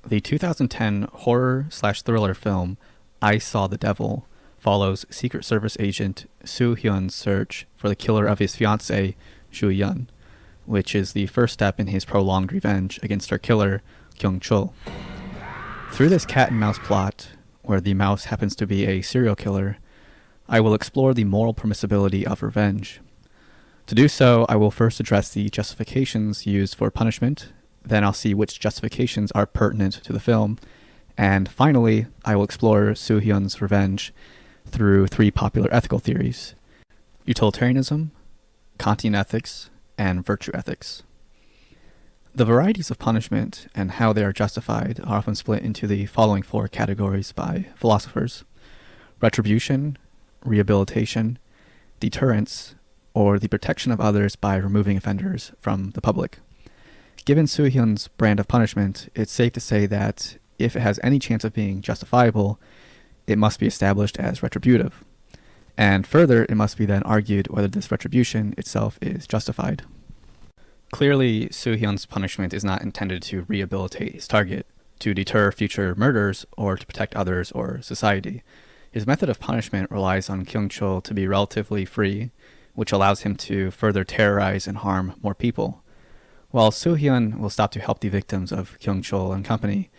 The 2010 horror/thriller film I Saw the Devil follows Secret Service agent Soo Hyun's search for the killer of his fiancée, Joo Yun, which is the first step in his prolonged revenge against her killer, Kyung Chul. Through this cat and mouse plot, where the mouse happens to be a serial killer, I will explore the moral permissibility of revenge. To do so, I will first address the justifications used for punishment, then I'll see which justifications are pertinent to the film, and finally, I will explore Soo Hyun's revenge through three popular ethical theories: utilitarianism, Kantian ethics, and virtue ethics. The varieties of punishment and how they are justified are often split into the following four categories by philosophers: retribution, rehabilitation, deterrence, or the protection of others by removing offenders from the public. Given Soo Hyun's brand of punishment, it's safe to say that if it has any chance of being justifiable, it must be established as retributive. And further, it must be then argued whether this retribution itself is justified. Clearly, Soo Hyun's punishment is not intended to rehabilitate his target, to deter future murders, or to protect others or society. His method of punishment relies on Kyung Chul to be relatively free, which allows him to further terrorize and harm more people. While Soo Hyun will stop to help the victims of Kyung Chul and company,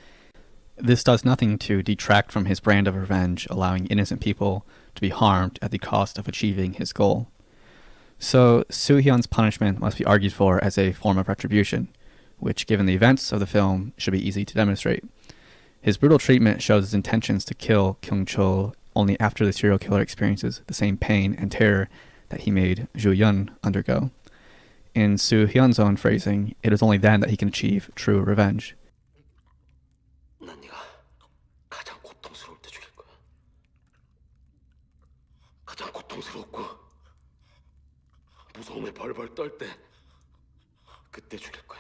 this does nothing to detract from his brand of revenge, allowing innocent people to be harmed at the cost of achieving his goal. So, Soo Hyun's punishment must be argued for as a form of retribution, which, given the events of the film, should be easy to demonstrate. His brutal treatment shows his intentions to kill Kyung Chul only after the serial killer experiences the same pain and terror that he made Joo Yun undergo. In Soo Hyun's own phrasing, it is only then that he can achieve true revenge. 난 네가 가장 고통스러울 때 죽일 거야. 가장 고통스럽고 무서움에 벌벌 떨 때 그때 죽일 거야.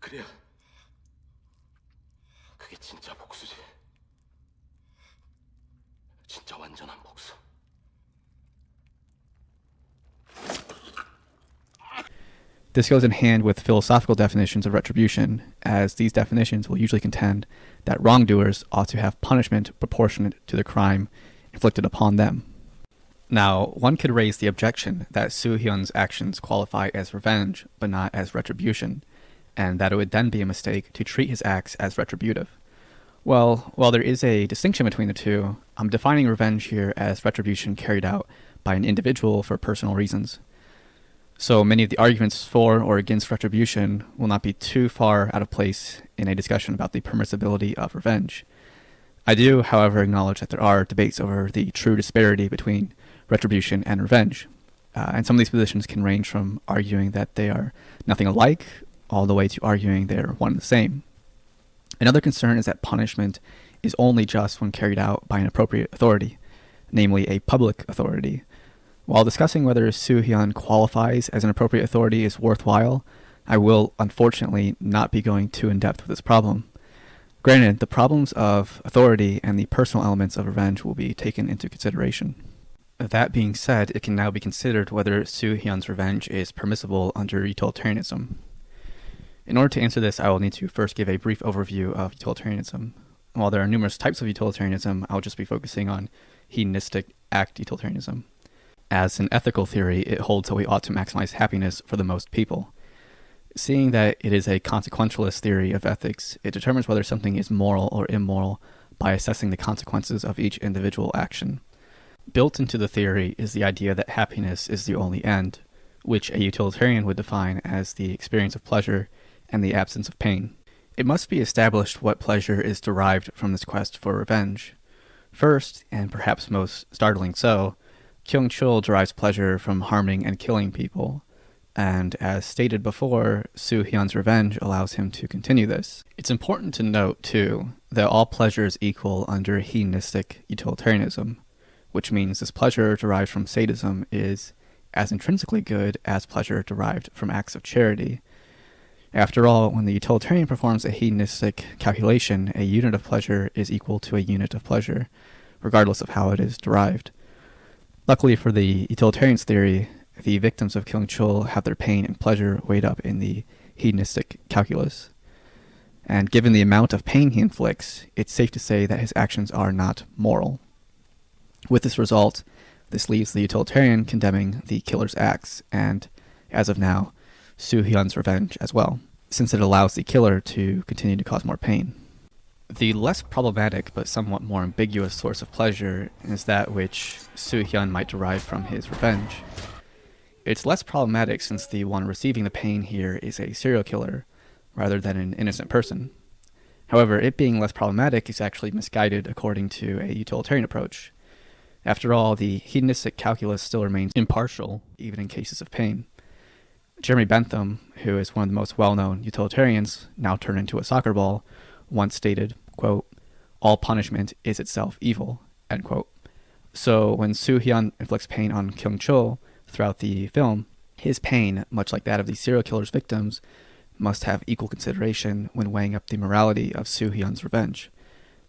그래야 그게 진짜 복수지. 진짜 완전한 복수. This goes in hand with philosophical definitions of retribution, as these definitions will usually contend that wrongdoers ought to have punishment proportionate to the crime inflicted upon them. Now, one could raise the objection that Soo Hyun's actions qualify as revenge, but not as retribution, and that it would then be a mistake to treat his acts as retributive. Well, while there is a distinction between the two, I'm defining revenge here as retribution carried out by an individual for personal reasons. So many of the arguments for or against retribution will not be too far out of place in a discussion about the permissibility of revenge. I do, however, acknowledge that there are debates over the true disparity between retribution and revenge, and some of these positions can range from arguing that they are nothing alike, all the way to arguing they're one and the same. Another concern is that punishment is only just when carried out by an appropriate authority, namely a public authority. While discussing whether Soo Hyun qualifies as an appropriate authority is worthwhile, I will unfortunately not be going too in-depth with this problem. Granted, the problems of authority and the personal elements of revenge will be taken into consideration. That being said, it can now be considered whether Soo Hyun's revenge is permissible under utilitarianism. In order to answer this, I will need to first give a brief overview of utilitarianism. While there are numerous types of utilitarianism, I'll just be focusing on hedonistic act utilitarianism. As an ethical theory, it holds that we ought to maximize happiness for the most people. Seeing that it is a consequentialist theory of ethics, it determines whether something is moral or immoral by assessing the consequences of each individual action. Built into the theory is the idea that happiness is the only end, which a utilitarian would define as the experience of pleasure and the absence of pain. It must be established what pleasure is derived from this quest for revenge. First, and perhaps most startling so, Kyung Chul derives pleasure from harming and killing people, and as stated before, Soo Hyun's revenge allows him to continue this. It's important to note, too, that all pleasure is equal under hedonistic utilitarianism, which means this pleasure derived from sadism is as intrinsically good as pleasure derived from acts of charity. After all, when the utilitarian performs a hedonistic calculation, a unit of pleasure is equal to a unit of pleasure, regardless of how it is derived. Luckily for the utilitarian's theory, the victims of Kyung-chul have their pain and pleasure weighed up in the hedonistic calculus. And given the amount of pain he inflicts, it's safe to say that his actions are not moral. With this result, this leaves the utilitarian condemning the killer's acts, and, as of now, Soo-hyun's revenge as well, since it allows the killer to continue to cause more pain. The less problematic but somewhat more ambiguous source of pleasure is that which Soo-hyun might derive from his revenge. It's less problematic since the one receiving the pain here is a serial killer, rather than an innocent person. However, it being less problematic is actually misguided according to a utilitarian approach. After all, the hedonistic calculus still remains impartial, even in cases of pain. Jeremy Bentham, who is one of the most well-known utilitarians, now turned into a soccer ball, once stated, quote, "All punishment is itself evil," end quote. So when Soo-hyun inflicts pain on Kyung-chul throughout the film, his pain, much like that of the serial killer's victims, must have equal consideration when weighing up the morality of Soo-hyun's revenge.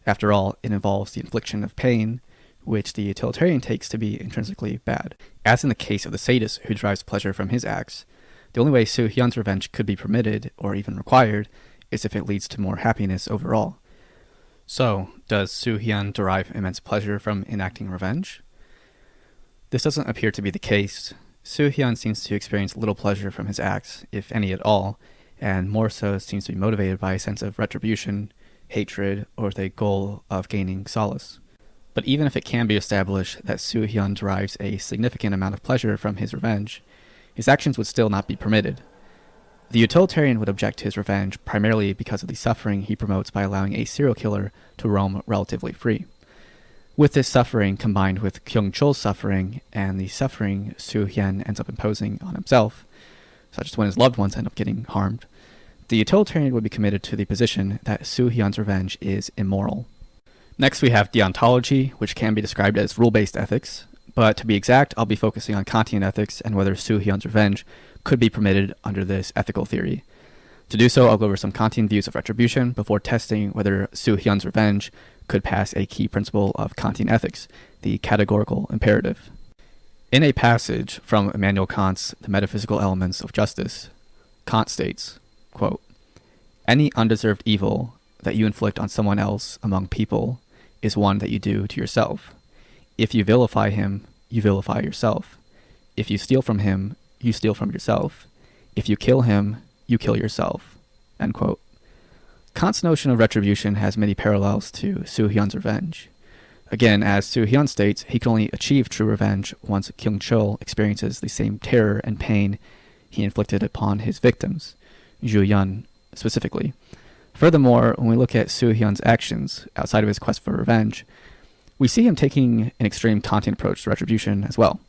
After all, it involves the infliction of pain, which the utilitarian takes to be intrinsically bad. As in the case of the sadist who derives pleasure from his acts, the only way Soo-hyun's revenge could be permitted, or even required, is if it leads to more happiness overall. So, does Soo-hyun derive immense pleasure from enacting revenge? This doesn't appear to be the case. Soo-hyun seems to experience little pleasure from his acts, if any at all, and more so seems to be motivated by a sense of retribution, hatred, or the goal of gaining solace. But even if it can be established that Soo-hyun derives a significant amount of pleasure from his revenge, his actions would still not be permitted. The utilitarian would object to his revenge primarily because of the suffering he promotes by allowing a serial killer to roam relatively free. With this suffering combined with Kyung-chul's suffering and the suffering Soo-hyun ends up imposing on himself, such as when his loved ones end up getting harmed, the utilitarian would be committed to the position that Soo-hyun's revenge is immoral. Next we have deontology, which can be described as rule-based ethics, but to be exact, I'll be focusing on Kantian ethics and whether Soo-hyun's revenge could be permitted under this ethical theory. To do so, I'll go over some Kantian views of retribution before testing whether Soo-hyun's revenge could pass a key principle of Kantian ethics, the categorical imperative. In a passage from Immanuel Kant's The Metaphysical Elements of Justice, Kant states, quote, "Any undeserved evil that you inflict on someone else among people is one that you do to yourself. If you vilify him, you vilify yourself. If you steal from him, you steal from yourself. If you kill him, you kill yourself." End quote. Kant's notion of retribution has many parallels to Soo-hyun's revenge. Again, as Soo-hyun states, he can only achieve true revenge once Kyung-chul experiences the same terror and pain he inflicted upon his victims, Ju-hyun specifically. Furthermore, when we look at Soo-hyun's actions outside of his quest for revenge, we see him taking an extreme Kantian approach to retribution as well.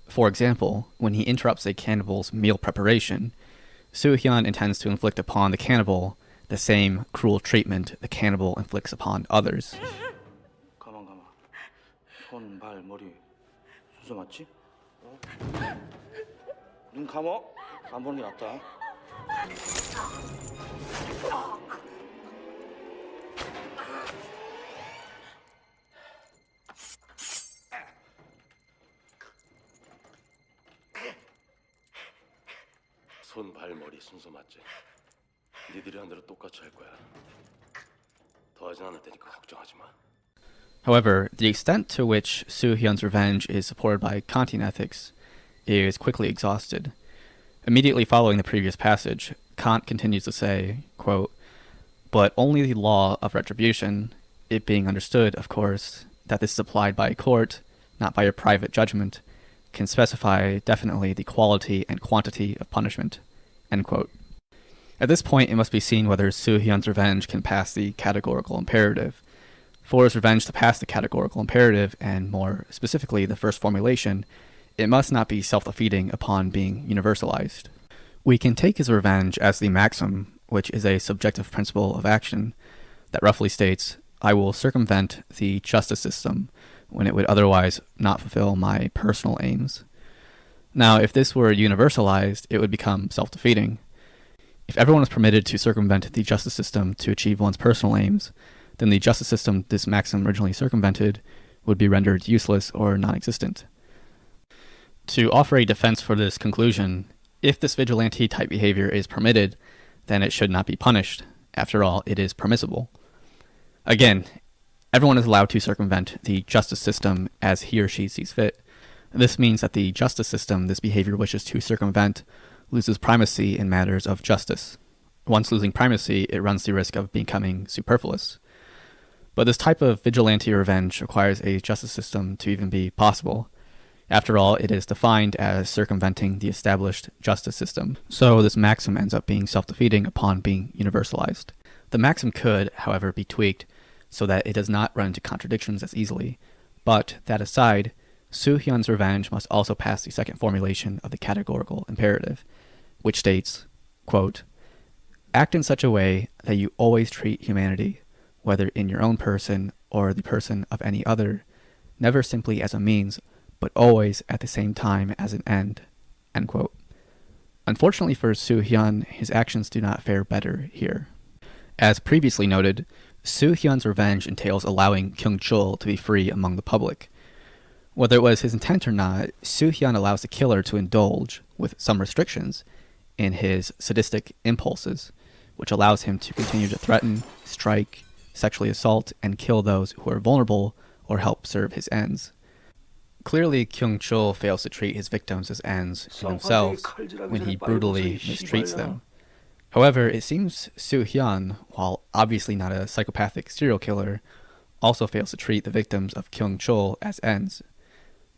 For example, when he interrupts a cannibal's meal preparation, Soo-hyun intends to inflict upon the cannibal the same cruel treatment the cannibal inflicts upon others. 가만. 손, 발, 머리 순서 맞지? 눈 감어. 안 보는 게 낫다. 손, 발, 머리 순서 맞지? 니들이 한 대로 똑같이 할 거야. 더하진 않을 테니까 걱정하지 마. However, the extent to which Soo-hyun's revenge is supported by Kantian ethics is quickly exhausted. Immediately following the previous passage, Kant continues to say, quote, "But only the law of retribution, it being understood, of course, that this is applied by a court, not by a private judgment, can specify definitely the quality and quantity of punishment." End quote. At this point, it must be seen whether Soo-hyun's revenge can pass the categorical imperative. For his revenge to pass the categorical imperative, and more specifically the first formulation, it must not be self-defeating upon being universalized. We can take his revenge as the maxim, which is a subjective principle of action, that roughly states, "I will circumvent the justice system when it would otherwise not fulfill my personal aims." Now, if this were universalized, it would become self-defeating. If everyone was permitted to circumvent the justice system to achieve one's personal aims, then the justice system this maxim originally circumvented would be rendered useless or non-existent. To offer a defense for this conclusion, if this vigilante type behavior is permitted, then it should not be punished. After all, it is permissible. Again, everyone is allowed to circumvent the justice system as he or she sees fit. This means that the justice system this behavior wishes to circumvent loses primacy in matters of justice. Once losing primacy, it runs the risk of becoming superfluous. But this type of vigilante revenge requires a justice system to even be possible. After all, it is defined as circumventing the established justice system, so this maxim ends up being self-defeating upon being universalized. The maxim could, however, be tweaked so that it does not run into contradictions as easily, but, that aside, Soo-hyun's revenge must also pass the second formulation of the categorical imperative, which states, quote, "Act in such a way that you always treat humanity, whether in your own person or the person of any other, never simply as a means, but always at the same time as an end." End quote. Unfortunately for Soo-hyun, his actions do not fare better here. As previously noted, Soo-hyun's revenge entails allowing Kyung-chul to be free among the public. Whether it was his intent or not, Soo-hyun allows the killer to indulge, with some restrictions, in his sadistic impulses, which allows him to continue to threaten, strike, sexually assault, and kill those who are vulnerable or help serve his ends. Clearly, Kyung-chul fails to treat his victims as ends in themselves when he brutally mistreats them. However, it seems Soo-hyun, while obviously not a psychopathic serial killer, also fails to treat the victims of Kyung-chul as ends.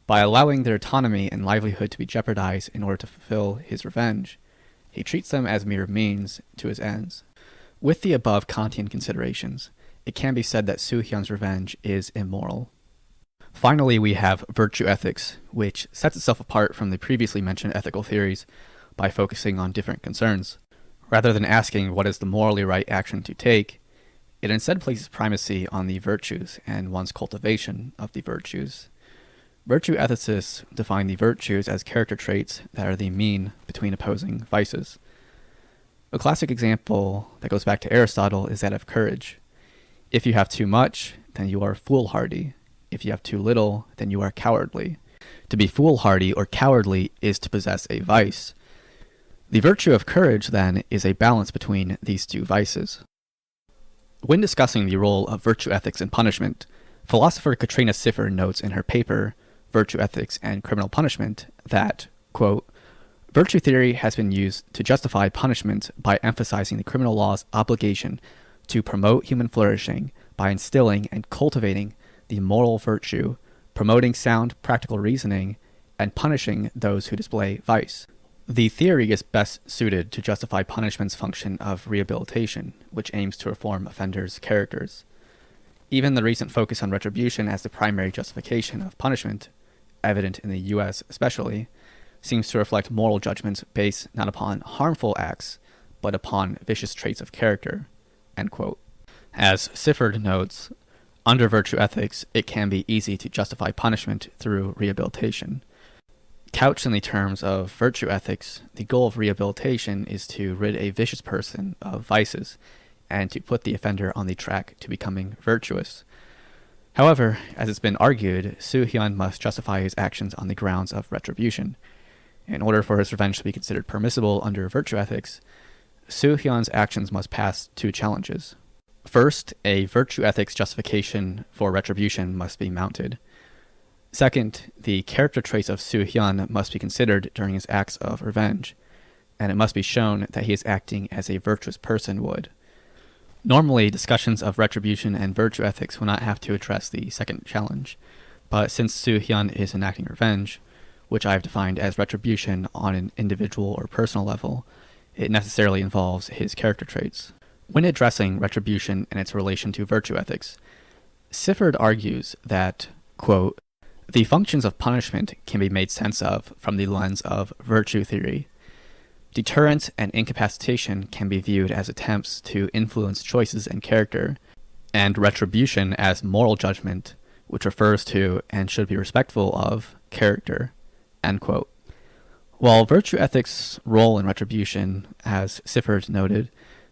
By allowing their autonomy and livelihood to be jeopardized in order to fulfill his revenge, he treats them as mere means to his ends. With the above Kantian considerations, it can be said that Soo-hyun's revenge is immoral. Finally, we have virtue ethics, which sets itself apart from the previously mentioned ethical theories by focusing on different concerns. Rather than asking what is the morally right action to take, it instead places primacy on the virtues and one's cultivation of the virtues. Virtue ethicists define the virtues as character traits that are the mean between opposing vices. A classic example that goes back to Aristotle is that of courage. If you have too much, then you are foolhardy. If you have too little, then you are cowardly. To be foolhardy or cowardly is to possess a vice. The virtue of courage, then, is a balance between these two vices. When discussing the role of virtue ethics in punishment, philosopher Katrina Sifferd notes in her paper, Virtue Ethics and Criminal Punishment, that, quote, "Virtue theory has been used to justify punishment by emphasizing the criminal law's obligation to promote human flourishing by instilling and cultivating the moral virtue, promoting sound practical reasoning, and punishing those who display vice. The theory is best suited to justify punishment's function of rehabilitation, which aims to reform offenders' characters. Even the recent focus on retribution as the primary justification of punishment, evident in the US especially, seems to reflect moral judgments based not upon harmful acts, but upon vicious traits of character." End quote. As Sifferd notes, under virtue ethics, it can be easy to justify punishment through rehabilitation. Couched in the terms of virtue ethics, the goal of rehabilitation is to rid a vicious person of vices and to put the offender on the track to becoming virtuous. However, as it's been argued, Soo-hyun must justify his actions on the grounds of retribution. In order for his revenge to be considered permissible under virtue ethics, Soo-hyun's actions must pass two challenges. First, a virtue ethics justification for retribution must be mounted. Second, the character traits of Soo-hyun must be considered during his acts of revenge, and it must be shown that he is acting as a virtuous person would. Normally, discussions of retribution and virtue ethics will not have to address the second challenge, but since Soo-hyun is enacting revenge, which I have defined as retribution on an individual or personal level, it necessarily involves his character traits. When addressing retribution and its relation to virtue ethics, Sifferd argues that, quote, "The functions of punishment can be made sense of from the lens of virtue theory. Deterrence and incapacitation can be viewed as attempts to influence choices and character, and retribution as moral judgment, which refers to and should be respectful of character." End quote. While virtue ethics' role in retribution, as Sifferd noted,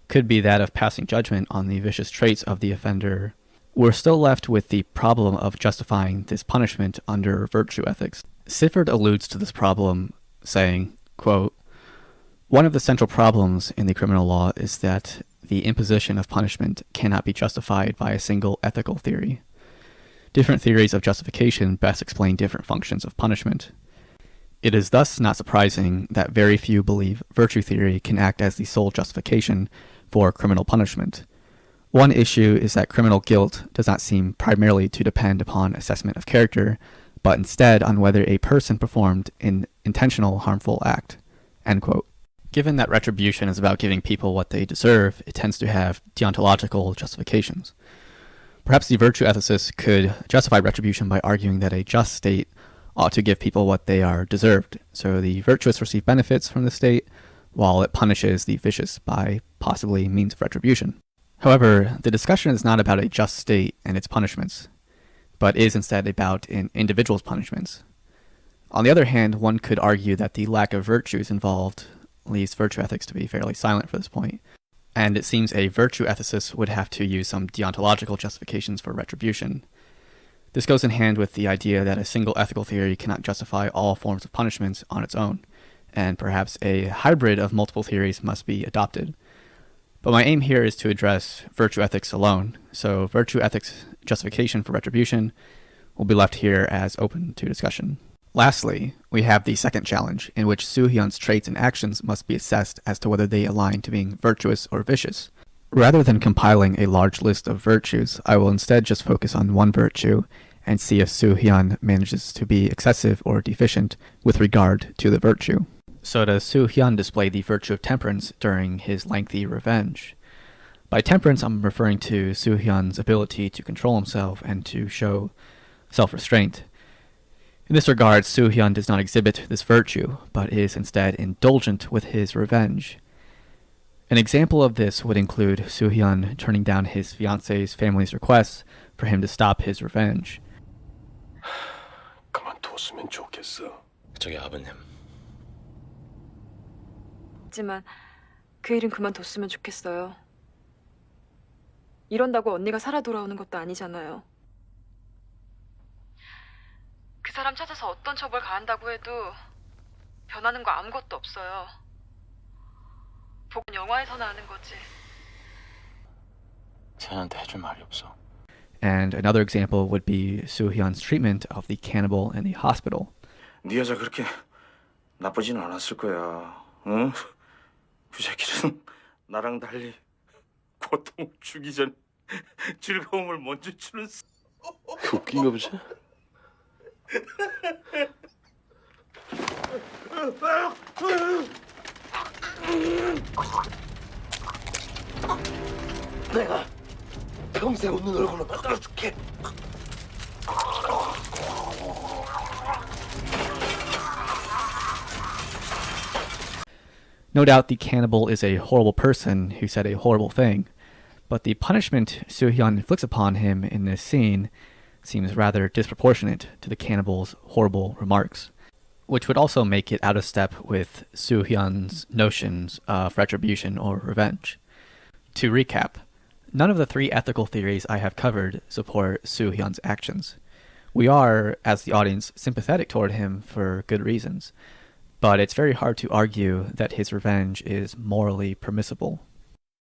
could be that of passing judgment on the vicious traits of the offender, we're still left with the problem of justifying this punishment under virtue ethics. Sifferd alludes to this problem, saying, quote, "One of the central problems in the criminal law is that the imposition of punishment cannot be justified by a single ethical theory. Different theories of justification best explain different functions of punishment. It is thus not surprising that very few believe virtue theory can act as the sole justification for criminal punishment. One issue is that criminal guilt does not seem primarily to depend upon assessment of character, but instead on whether a person performed an intentional harmful act." End quote. Given that retribution is about giving people what they deserve, it tends to have deontological justifications. Perhaps the virtue ethicist could justify retribution by arguing that a just state ought to give people what they are deserved, so the virtuous receive benefits from the state, while it punishes the vicious by possibly means of retribution. However, the discussion is not about a just state and its punishments, but is instead about an individual's punishments. On the other hand, one could argue that the lack of virtues involved leaves virtue ethics to be fairly silent for this point, and it seems a virtue ethicist would have to use some deontological justifications for retribution. This goes in hand with the idea that a single ethical theory cannot justify all forms of punishment on its own, and perhaps a hybrid of multiple theories must be adopted. But my aim here is to address virtue ethics alone, so virtue ethics justification for retribution will be left here as open to discussion. Lastly, we have the second challenge, in which Soo-hyun's traits and actions must be assessed as to whether they align to being virtuous or vicious. Rather than compiling a large list of virtues, I will instead just focus on one virtue and see if Soo-hyun manages to be excessive or deficient with regard to the virtue. So does Soo-hyun display the virtue of temperance during his lengthy revenge? By temperance, I'm referring to Soo-hyun's ability to control himself and to show self-restraint. In this regard, Soo-hyun does not exhibit this virtue, but is instead indulgent with his revenge. An example of this would include Soo-hyun turning down his fiancé's family's request for him to stop his revenge. 그만뒀으면 좋겠어. 저기 아버님. 하지만 그 일은 그만뒀으면 좋겠어요. 이런다고 언니가 살아 돌아오는 것도 아니잖아요. 그 사람 찾아서 어떤 처벌 가한다고 해도 변하는 거 아무것도 없어요. 복은 영화에서나 하는 거지. 쟤한테 해줄 말이 없어. And another example would be Soo-hyun's treatment of the cannibal in the hospital. 네 여자 그렇게 나쁘진 않았을 거야. 응? 그 새끼는 나랑 달리 고통을 주기 전 즐거움을 먼저 주는. 그 웃긴가 보지? 내가 평생 웃는 얼굴로 만들어줄게. No doubt the cannibal is a horrible person who said a horrible thing, but the punishment Soo-hyun inflicts upon him in this scene seems rather disproportionate to the cannibal's horrible remarks, which would also make it out of step with Soo-hyun's notions of retribution or revenge. To recap, none of the three ethical theories I have covered support Soo-hyun's actions. We are, as the audience, sympathetic toward him for good reasons, but it's very hard to argue that his revenge is morally permissible.